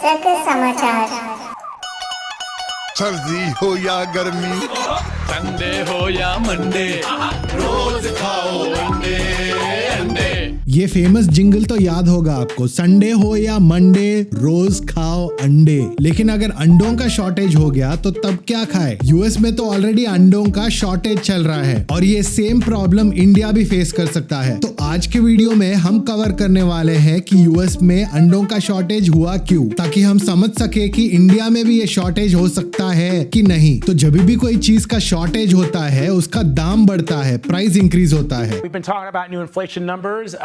रग समाचार। सर्दी हो या गर्मी, संडे हो या मंडे, रोज खाओ अंडे अंडे। ये फेमस जिंगल तो याद होगा आपको, संडे हो या मंडे रोज खाओ अंडे। लेकिन अगर अंडों का शॉर्टेज हो गया तो तब क्या खाए? यूएस में तो ऑलरेडी अंडों का शॉर्टेज चल रहा है और ये सेम प्रॉब्लम इंडिया भी फेस कर सकता है। तो आज के वीडियो में हम कवर करने वाले हैं कि यूएस में अंडों का शॉर्टेज हुआ क्यों, ताकि हम समझ सके कि इंडिया में भी ये शॉर्टेज हो सकता है कि नहीं। तो जब भी कोई चीज का शॉर्टेज होता है उसका दाम बढ़ता है, प्राइस इंक्रीज होता है। We've been talking about new inflation numbers.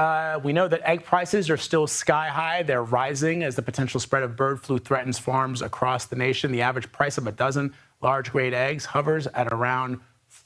We know that egg prices are still sky high. They're rising as the potential spread of bird flu threatens farms across the nation. The average price of a dozen large grade eggs hovers at around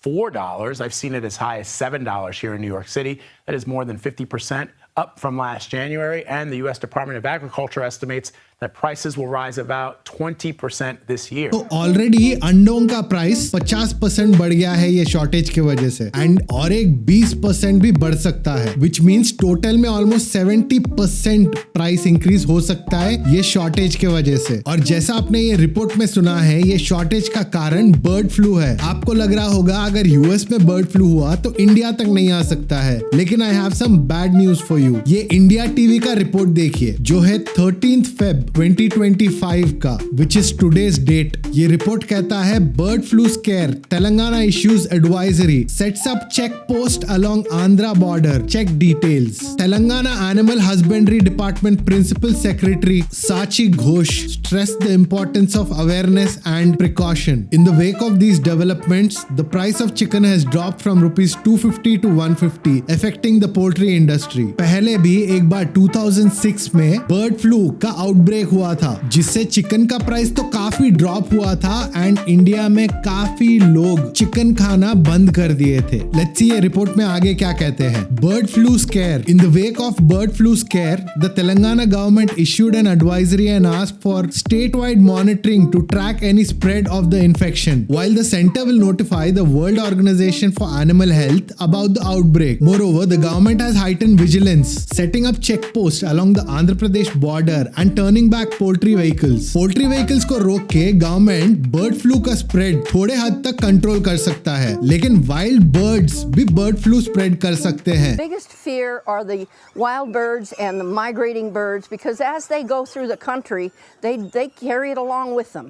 $4. I've seen it as high as $7 here in New York City. That is more than 50% up from last January. And the U.S. Department of Agriculture estimates that prices will rise about 20% this year. तो already अंडों का price 50% बढ़ गया है ये shortage की वजह से, एंड और एक 20% भी बढ़ सकता है, विच मीन्स टोटल में ऑलमोस्ट 70% प्राइस इंक्रीज हो सकता है ये शॉर्टेज के वजह से। और जैसा आपने ये रिपोर्ट में सुना है, ये शॉर्टेज का कारण बर्ड फ्लू है। आपको लग रहा होगा अगर यूएस में बर्ड फ्लू हुआ तो इंडिया तक नहीं आ सकता है, लेकिन I have some bad news for you. ये इंडिया टीवी का रिपोर्ट देखिए जो है 13 Feb 2025 का, विच इज टुडेज डेट। ये रिपोर्ट कहता है bird flu scare, Telangana issues advisory, sets up check post along Andhra border, check details. Telangana animal husbandry department principal secretary Sachi Ghosh stressed the importance of awareness and precaution. In the wake of these developments, the price of chicken has dropped from rupees 250 to 150, affecting the poultry industry. पहले भी एक बार 2006 में bird flu का outbreak हुआ था, जिससे chicken का price तो काफी ड्रॉप हुआ था एंड इंडिया में काफी लोग चिकन खाना बंद कर दिए थे। लेट्स सी ये रिपोर्ट में आगे क्या कहते हैं। Bird flu square, in the wake of bird flu square, the Telangana government issued an advisory and asked for statewide monitoring to track any spread of the infection, while the center will notify the World Organization for Animal Health about the outbreak. Moreover, the government has heightened vigilance, setting up checkposts along the Andhra Pradesh border and turning back poultry vehicles. Poultry vehicles को रोक के government bird flu का spread थोड़े हद तक control कर सकता है, लेकिन वाइल्ड बर्ड्स भी बर्ड फ्लू स्प्रेड कर सकते हैं। Biggest fear are the wild birds and the migrating birds, because as they go through the country, they carry it along with them.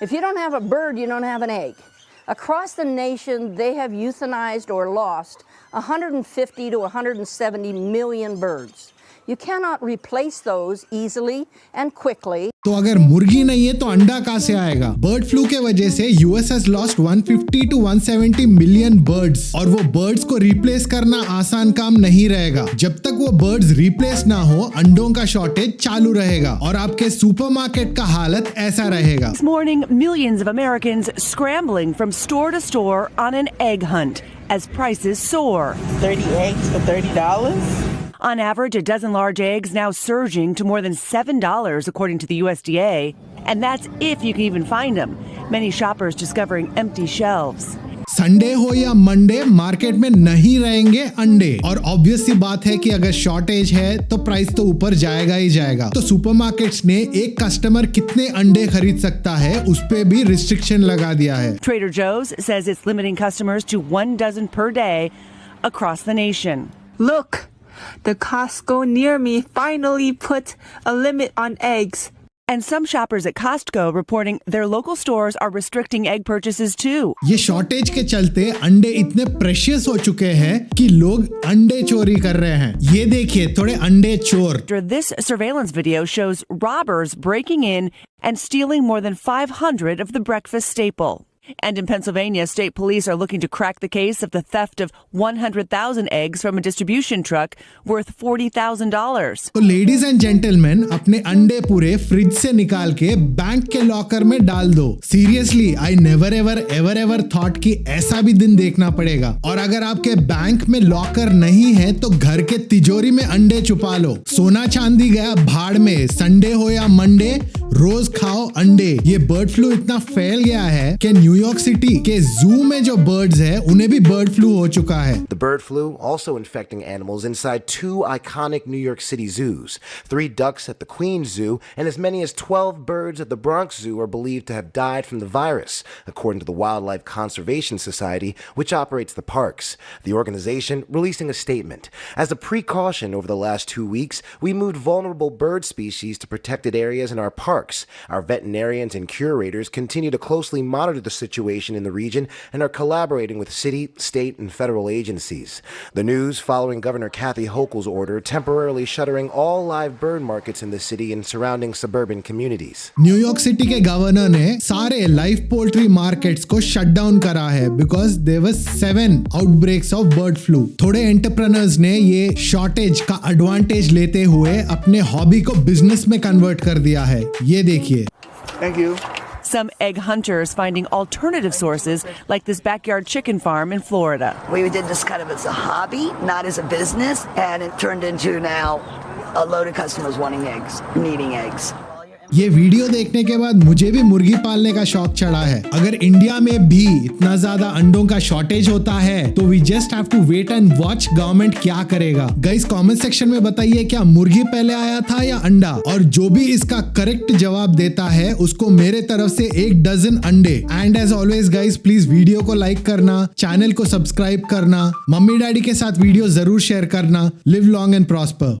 If you don't have a bird, you don't have an egg. Across the nation, they have euthanized or lost 150 to 170 million birds. You cannot replace those easily and quickly. तो अगर मुर्गी नहीं है तो अंडा कहां से आएगा? बर्ड फ्लू के वजह से US has lost 150 to 170 million birds, और वो बर्ड्स को रिप्लेस करना आसान काम नहीं रहेगा। जब तक वो बर्ड्स रिप्लेस ना हो, अंडों का शॉर्टेज चालू रहेगा और आपके सुपरमार्केट का हालत ऐसा रहेगा। This morning, millions of Americans scrambling from store to store on an egg hunt as prices soar. 30 eggs for $30? On average, a dozen large eggs now surging to more than $7 according to the USDA, and that's if you can even find them. Many shoppers discovering empty shelves. Sunday हो या Monday, market में नहीं रहेंगे अंडे, और obvious सी बात है कि अगर शॉर्टेज है तो प्राइस तो ऊपर जाएगा ही जाएगा। तो सुपरमार्केट्स ने एक कस्टमर कितने अंडे खरीद सकता है उस पे भी रिस्ट्रिक्शन लगा दिया है। Trader Joe's says it's limiting customers to 1 dozen per day across the nation. Look, the Costco near me finally put a limit on eggs. And some shoppers at Costco reporting their local stores are restricting egg purchases too. ये shortage के चलते अंडे इतने precious हो चुके हैं कि लोग अंडे चोरी कर रहे हैं। ये देखिए थोड़े अंडे चोर। This surveillance video shows robbers breaking in and stealing more than 500 of the breakfast staple. And in Pennsylvania, state police are looking to crack the case of the theft of 100,000 eggs from a distribution truck worth $40,000. तो ladies and gentleman, अपने अंडे पूरे fridge से निकाल के bank के locker में डाल दो। Seriously, I never ever thought कि ऐसा भी दिन देखना पड़ेगा। और अगर आपके बैंक में लॉकर नहीं है तो घर के तिजोरी में अंडे छुपा लो। सोना चांदी गया भाड़ में, संडे हो या मंडे रोज खाओ अंडे। ये बर्ड फ्लू इतना फैल गया है कि न्यू न्यूयॉर्क सिटी के जू में जो बर्ड्स है उन्हें भी बर्ड फ्लू हो चुका है। The bird flu also infecting animals inside 2 iconic New York City zoos. 3 ducks at the Queens Zoo and as many as 12 birds at the Bronx Zoo are believed to have died from the virus, according to the Wildlife Conservation Society, which operates the parks. The organization releasing a statement. As a precaution over the last 2 weeks, we moved vulnerable bird species to protected areas in our parks. Our veterinarians and curators continue to closely monitor the situation in the region and are collaborating with city, state, and federal agencies. The news following Governor Kathy Hochul's order temporarily shuttering all live bird markets in the city and surrounding suburban communities. New York city के governor ने सारे live poultry markets को shut down करा है because there were 7 outbreaks of bird flu. थोड़े entrepreneurs ने ये shortage का एडवांटेज लेते हुए अपने हॉबी को बिजनेस में कन्वर्ट कर दिया है। ये देखिए। Thank you. Some egg hunters finding alternative sources like this backyard chicken farm in Florida. We did this kind of as a hobby, not as a business, and it turned into now a load of customers wanting eggs, needing eggs. ये video देखने के बाद मुझे भी मुर्गी पालने का शौक चढ़ा है। अगर इंडिया में भी इतना ज्यादा अंडों का शॉर्टेज होता है तो we just have to wait and watch government क्या करेगा। गाइस कमेंट सेक्शन में बताइए क्या मुर्गी पहले आया था या अंडा, और जो भी इसका करेक्ट जवाब देता है उसको मेरे तरफ से 1 डजन अंडे। And as always guys please video को लाइक करना, चैनल को सब्सक्राइब करना, मम्मी डैडी के साथ वीडियो जरूर शेयर करना। Live long and prosper.